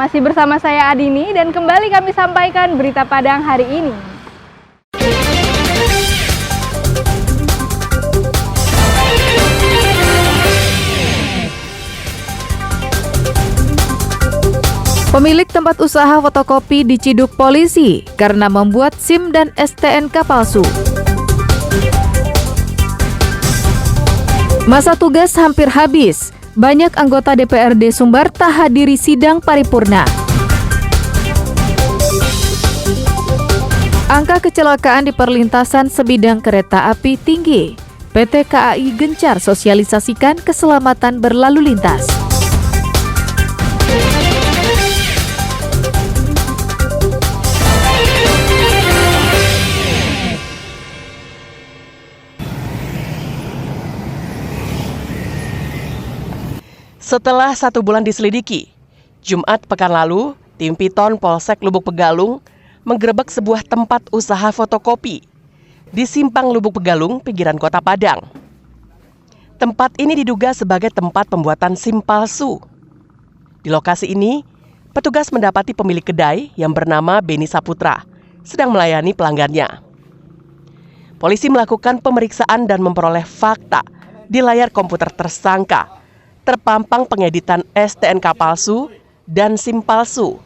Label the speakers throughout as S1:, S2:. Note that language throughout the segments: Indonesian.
S1: Masih bersama saya Adini dan kembali kami sampaikan berita Padang hari ini.
S2: Pemilik tempat usaha fotokopi diciduk polisi karena membuat SIM dan STNK palsu. Masa tugas hampir habis. Banyak anggota DPRD Sumbar tak hadiri sidang paripurna. Angka kecelakaan di perlintasan sebidang kereta api tinggi. PT KAI gencar sosialisasikan keselamatan berlalu lintas.
S3: Setelah 1 bulan diselidiki, Jumat pekan lalu, tim Piton Polsek Lubuk Pegalung menggerebek sebuah tempat usaha fotokopi di Simpang Lubuk Pegalung, pinggiran Kota Padang. Tempat ini diduga sebagai tempat pembuatan SIM palsu. Di lokasi ini, petugas mendapati pemilik kedai yang bernama Beni Saputra sedang melayani pelanggannya. Polisi melakukan pemeriksaan dan memperoleh fakta di layar komputer tersangka terpampang pengeditan STNK palsu dan SIM palsu.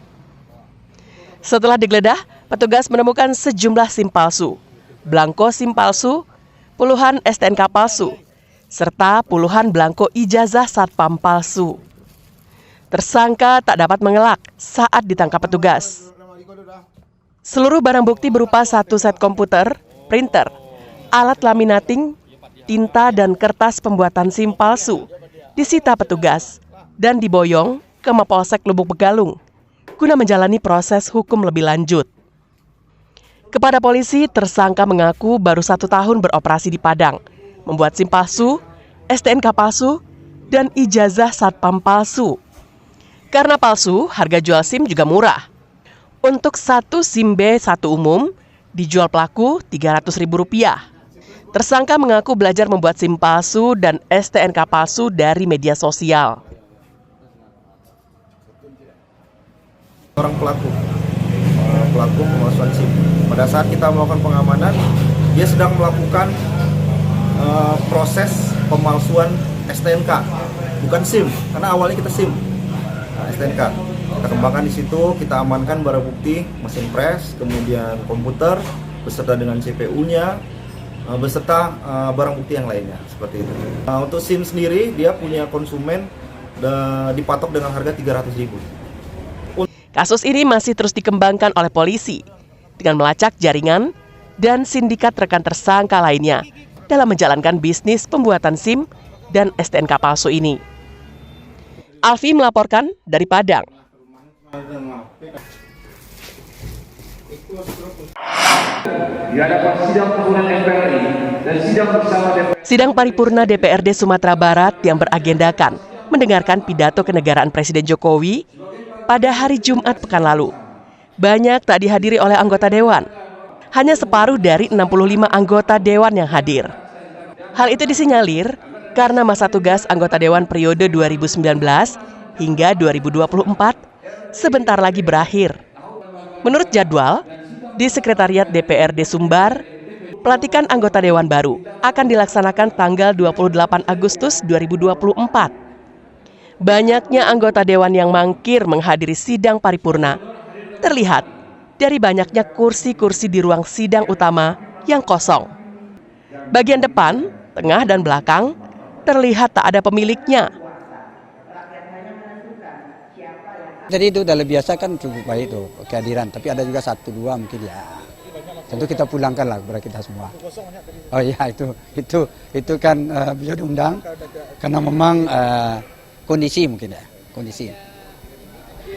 S3: Setelah digeledah, petugas menemukan sejumlah SIM palsu, belangko SIM palsu, puluhan STNK palsu, serta puluhan belangko ijazah satpam palsu. Tersangka tak dapat mengelak saat ditangkap petugas. Seluruh barang bukti berupa 1 set komputer, printer, alat laminating, tinta dan kertas pembuatan SIM palsu disita petugas dan diboyong ke Mapolsek Lubuk Pegalung guna menjalani proses hukum lebih lanjut. Kepada polisi, tersangka mengaku baru 1 tahun beroperasi di Padang, membuat SIM palsu, STNK palsu, dan ijazah satpam palsu. Karena palsu, harga jual SIM juga murah. Untuk 1 SIM B1 umum dijual pelaku Rp300.000. Tersangka mengaku belajar membuat SIM palsu dan STNK palsu dari media sosial.
S4: Orang pelaku pemalsuan SIM. Pada saat kita melakukan pengamanan, dia sedang melakukan proses pemalsuan STNK, bukan SIM, karena awalnya kita SIM. STNK. Kita kembangkan di situ, kita amankan barang bukti, mesin pres, kemudian komputer beserta dengan CPU-nya. Beserta barang bukti yang lainnya seperti itu. Untuk SIM sendiri dia punya konsumen dipatok dengan harga Rp300.000.
S3: Kasus ini masih terus dikembangkan oleh polisi dengan melacak jaringan dan sindikat rekan tersangka lainnya dalam menjalankan bisnis pembuatan SIM dan STNK palsu ini. Alfi melaporkan dari Padang. Sidang paripurna DPRD Sumatera Barat yang beragendakan mendengarkan pidato kenegaraan Presiden Jokowi pada hari Jumat pekan lalu. Banyak tak dihadiri oleh anggota dewan. Hanya separuh dari 65 anggota dewan yang hadir. Hal itu disinyalir karena masa tugas anggota dewan periode 2019 hingga 2024 sebentar lagi berakhir. Menurut jadwal, di Sekretariat DPRD Sumbar, pelantikan anggota dewan baru akan dilaksanakan tanggal 28 Agustus 2024. Banyaknya anggota dewan yang mangkir menghadiri sidang paripurna terlihat dari banyaknya kursi-kursi di ruang sidang utama yang kosong. Bagian depan, tengah, dan belakang terlihat tak ada pemiliknya.
S5: Jadi itu udah lebih biasa kan cukup baik tuh kehadiran, tapi ada juga 1-2 mungkin ya. Tentu kita pulangkan lah kepada kita semua. Oh iya itu kan beliau diundang karena memang kondisi mungkin ya, kondisi.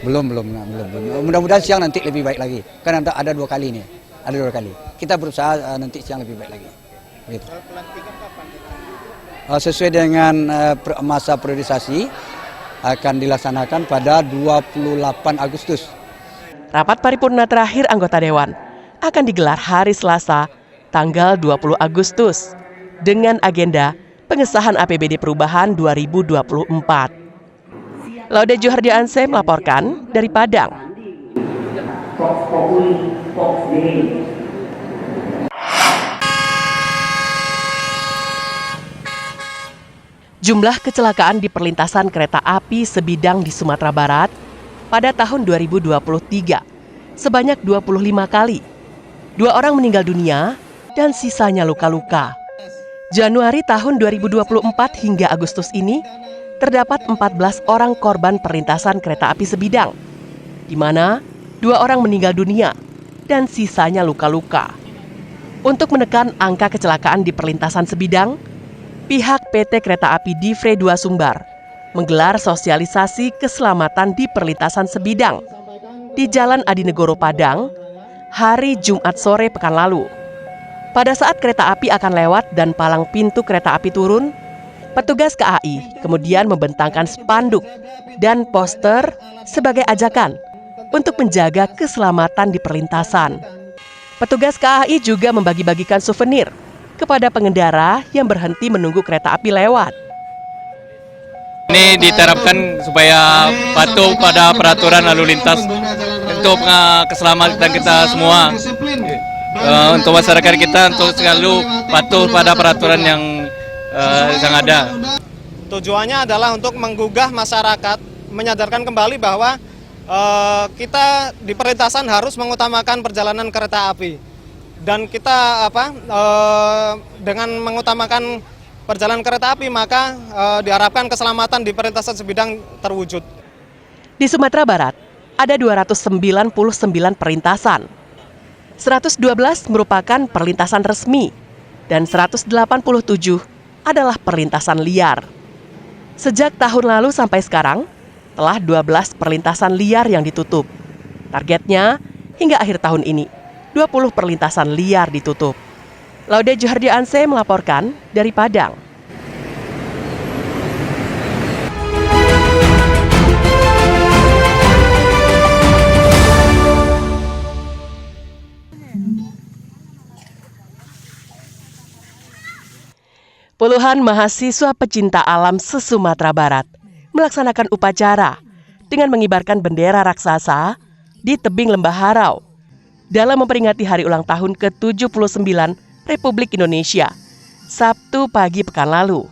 S5: Belum. Mudah-mudahan siang nanti lebih baik lagi. Kan ada 2 kali nih, ada 2 kali. Kita berusaha nanti siang lebih baik lagi. Gitu.
S6: Pelantikan kapan?
S5: Sesuai dengan masa priorisasi akan dilaksanakan pada 28 Agustus.
S3: Rapat paripurna terakhir anggota dewan akan digelar hari Selasa, tanggal 20 Agustus, dengan agenda pengesahan APBD perubahan 2024. Laude Juhardianse melaporkan dari Padang. Jumlah kecelakaan di perlintasan kereta api sebidang di Sumatera Barat pada tahun 2023 sebanyak 25 kali. 2 orang meninggal dunia dan sisanya luka-luka. Januari tahun 2024 hingga Agustus ini terdapat 14 orang korban perlintasan kereta api sebidang, di mana 2 orang meninggal dunia dan sisanya luka-luka. Untuk menekan angka kecelakaan di perlintasan sebidang, pihak PT Kereta Api Divre 2 Sumbar menggelar sosialisasi keselamatan di perlintasan sebidang di Jalan Adinegoro Padang hari Jumat sore pekan lalu. Pada saat kereta api akan lewat dan palang pintu kereta api turun, petugas KAI kemudian membentangkan spanduk dan poster sebagai ajakan untuk menjaga keselamatan di perlintasan. Petugas KAI juga membagi-bagikan souvenir kepada pengendara yang berhenti menunggu kereta api lewat.
S6: Ini diterapkan supaya patuh pada peraturan lalu lintas untuk keselamatan kita semua. Untuk masyarakat kita untuk selalu patuh pada peraturan yang ada.
S7: Tujuannya adalah untuk menggugah masyarakat, menyadarkan kembali bahwa kita di perlintasan harus mengutamakan perjalanan kereta api. Dan kita dengan mengutamakan perjalanan kereta api maka diharapkan keselamatan di perlintasan sebidang terwujud.
S3: Di Sumatera Barat ada 299 perlintasan. 112 merupakan perlintasan resmi dan 187 adalah perlintasan liar. Sejak tahun lalu sampai sekarang, telah 12 perlintasan liar yang ditutup. Targetnya, hingga akhir tahun ini, 20 perlintasan liar ditutup. Laude Juhardianse melaporkan dari Padang. Puluhan mahasiswa pecinta alam se-Sumatera Barat melaksanakan upacara dengan mengibarkan bendera raksasa di tebing Lembah Harau dalam memperingati hari ulang tahun ke-79 Republik Indonesia, Sabtu pagi pekan lalu.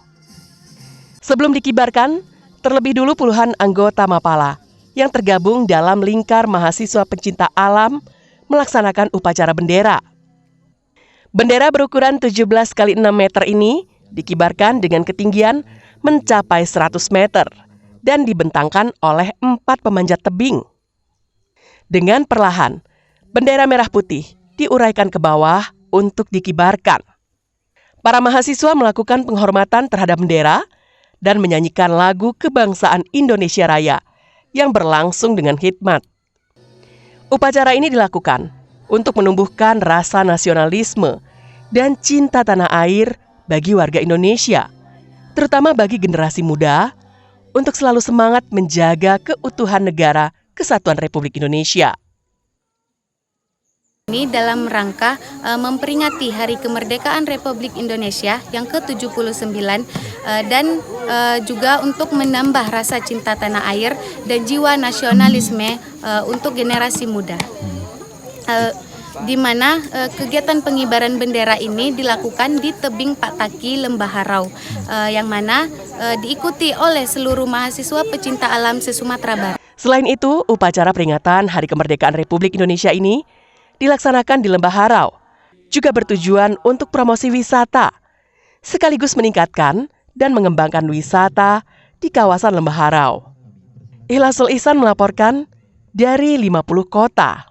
S3: Sebelum dikibarkan, terlebih dulu puluhan anggota Mapala yang tergabung dalam lingkar mahasiswa pecinta alam melaksanakan upacara bendera. Bendera berukuran 17 x 6 meter ini dikibarkan dengan ketinggian mencapai 100 meter dan dibentangkan oleh 4 pemanjat tebing. Dengan perlahan, bendera merah putih diuraikan ke bawah untuk dikibarkan. Para mahasiswa melakukan penghormatan terhadap bendera dan menyanyikan lagu kebangsaan Indonesia Raya yang berlangsung dengan hikmat. Upacara ini dilakukan untuk menumbuhkan rasa nasionalisme dan cinta tanah air bagi warga Indonesia, terutama bagi generasi muda, untuk selalu semangat menjaga keutuhan negara Kesatuan Republik Indonesia.
S8: Ini dalam rangka memperingati Hari Kemerdekaan Republik Indonesia yang ke-79 dan juga untuk menambah rasa cinta tanah air dan jiwa nasionalisme untuk generasi muda. Di mana kegiatan pengibaran bendera ini dilakukan di tebing Pak Taki, Lembah Harau, yang mana diikuti oleh seluruh mahasiswa pecinta alam se-Sumatera Barat.
S3: Selain itu, upacara peringatan Hari Kemerdekaan Republik Indonesia ini dilaksanakan di Lembah Harau, juga bertujuan untuk promosi wisata, sekaligus meningkatkan dan mengembangkan wisata di kawasan Lembah Harau. Ihlasul Ihsan melaporkan dari 50 kota.